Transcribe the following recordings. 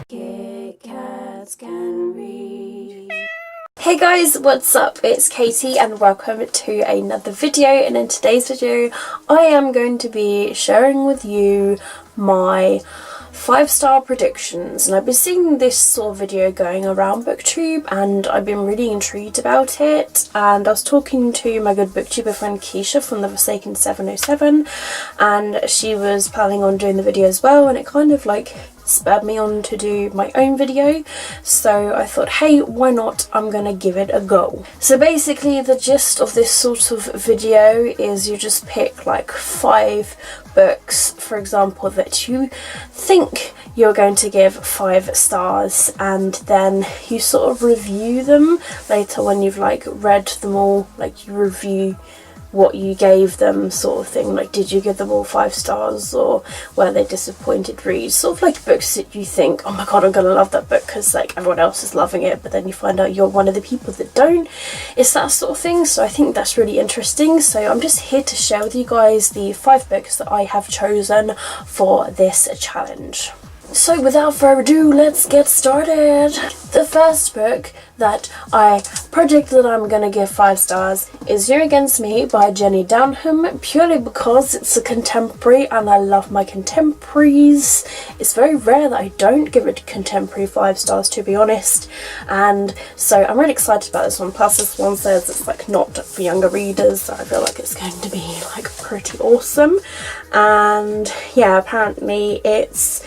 Kit Kats can read. Hey guys, what's up? It's Katie and welcome to another video, and in today's video I am going to be sharing with you my 5-star predictions. And I've been seeing this sort of video going around BookTube and I've been really intrigued about it, and I was talking to my good booktuber friend Keisha from the Forsaken 707 and she was planning on doing the video as well, and it kind of like spurred me on to do my own video, so I thought, hey, why not, I'm gonna give it a go. So basically the gist of this sort of video is you just pick like 5 books, for example, that you think you're going to give 5 stars, and then you sort of review them later when you've like read them all, like you review what you gave them, sort of thing, like did you give them all 5 stars or were they disappointed reads, sort of like books that you think, oh my god, I'm gonna love that book because like everyone else is loving it, but then you find out you're one of the people that don't. It's that sort of thing, so I think that's really interesting. So I'm just here to share with you guys the 5 books that I have chosen for this challenge. So without further ado, let's get started. The first book that I predict that I'm gonna give 5 stars is You Against Me by Jenny Downham, purely because it's a contemporary and I love my contemporaries. It's very rare that I don't give a contemporary 5 stars, to be honest, and so I'm really excited about this one. Plus this one says it's like not for younger readers, so I feel like it's going to be like pretty awesome. And yeah, apparently it's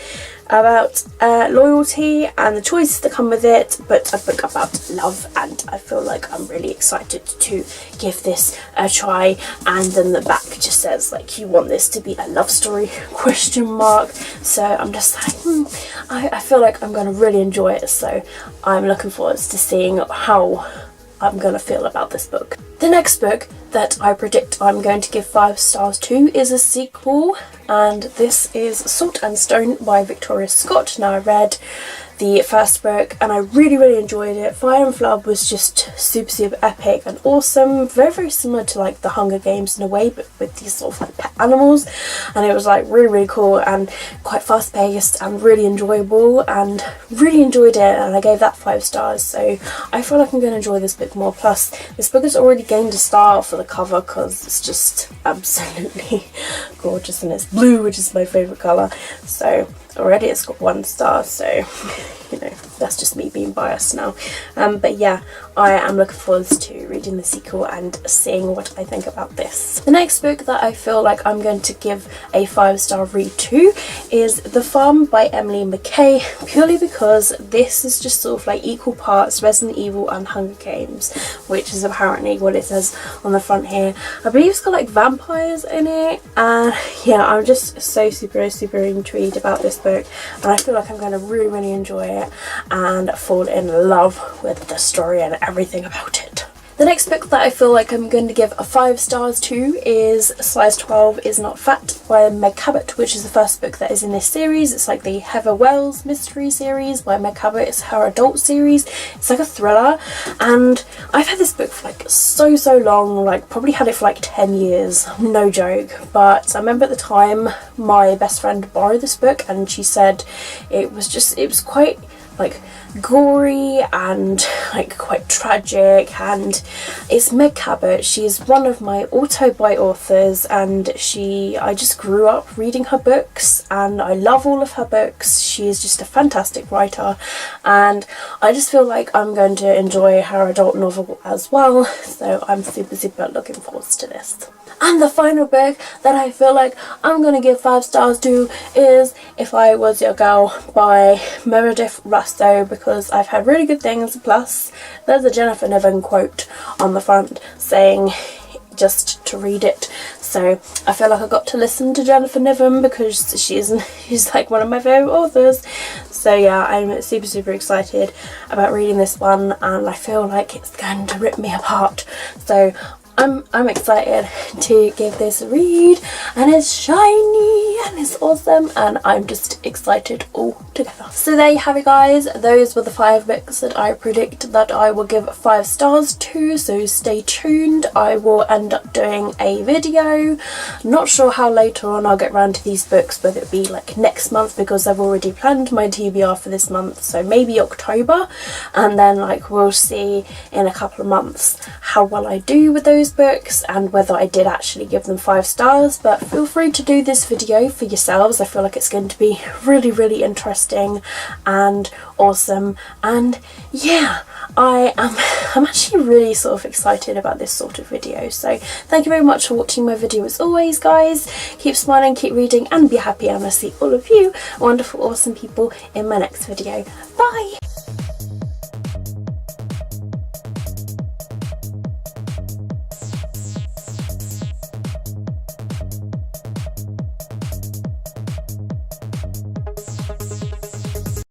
about loyalty and the choices that come with it, but a book about love, and I feel like I'm really excited to give this a try. And then the back just says like you want this to be a love story ? So I'm just like I feel like I'm gonna really enjoy it, so I'm looking forward to seeing how I'm gonna feel about this book. The next book that I predict I'm going to give 5 stars to is a sequel, and this is Salt and Stone by Victoria Scott. Now I read the first book and I really enjoyed it. Fire and Flood was just super epic and awesome, very similar to like the Hunger Games in a way, but with these sort of like pet animals, and it was like really cool and quite fast paced and really enjoyable, and really enjoyed it, and I gave that 5 stars. So I feel like I'm going to enjoy this book more. Plus this book has already gained a star for the cover because it's just absolutely gorgeous and it's blue, which is my favourite colour, so already it's got 1 star, so you know, that's just me being biased now. But yeah, I am looking forward to reading the sequel and seeing what I think about this. The next book that I feel like I'm going to give a 5-star read to is The Farm by Emily Mackay, purely because this is just sort of like equal parts Resident Evil and Hunger Games, which is apparently what it says on the front here. I believe it's got like vampires in it, and yeah, I'm just so super intrigued about this book, and I feel like I'm going to really enjoy it and fall in love with the story and everything about it. The next book that I feel like I'm going to give a 5 stars to is Size 12 Is Not Fat by Meg Cabot, which is the first book that is in this series. It's like the Heather Wells mystery series by Meg Cabot. It's her adult series. It's like a thriller, and I've had this book for like so long, like probably had it for like 10 years, no joke. But I remember at the time my best friend borrowed this book and she said it was quite like gory and like quite tragic, and it's Meg Cabot. She's one of my auto-buy authors, and I just grew up reading her books and I love all of her books. She is just a fantastic writer, and I just feel like I'm going to enjoy her adult novel as well, so I'm super looking forward to this. And the final book that I feel like I'm going to give 5 stars to is If I Was Your Girl by Meredith Russo, because I've had really good things. Plus there's a Jennifer Niven quote on the front saying just to read it, so I feel like I got to listen to Jennifer Niven because she's like one of my favourite authors. So yeah, I'm super excited about reading this one, and I feel like it's going to rip me apart, so I'm excited to give this a read, and it's shiny and it's awesome, and I'm just excited all together. So there you have it, guys. Those were the 5 books that I predict that I will give 5 stars to, so stay tuned. I will end up doing a video. Not sure how later on I'll get around to these books, whether it be like next month, because I've already planned my TBR for this month, so maybe October, and then like we'll see in a couple of months how well I do with those books and whether I did actually give them 5 stars. But feel free to do this video for yourselves. I feel like it's going to be really interesting and awesome, and yeah, I'm actually really sort of excited about this sort of video. So thank you very much for watching my video as always, guys. Keep smiling, keep reading, and be happy, and I'll see all of you wonderful awesome people in my next video. Bye.